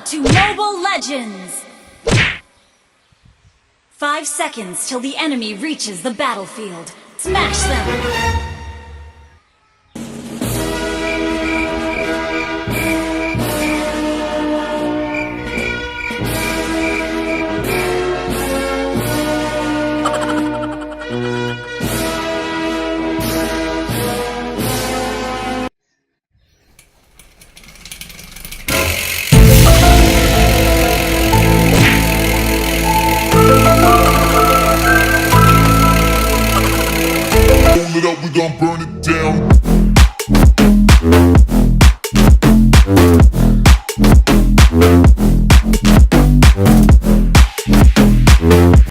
to Mobile Legends! 5 seconds till the enemy reaches the battlefield. Smash them! Roll it up, we gon' burn it down.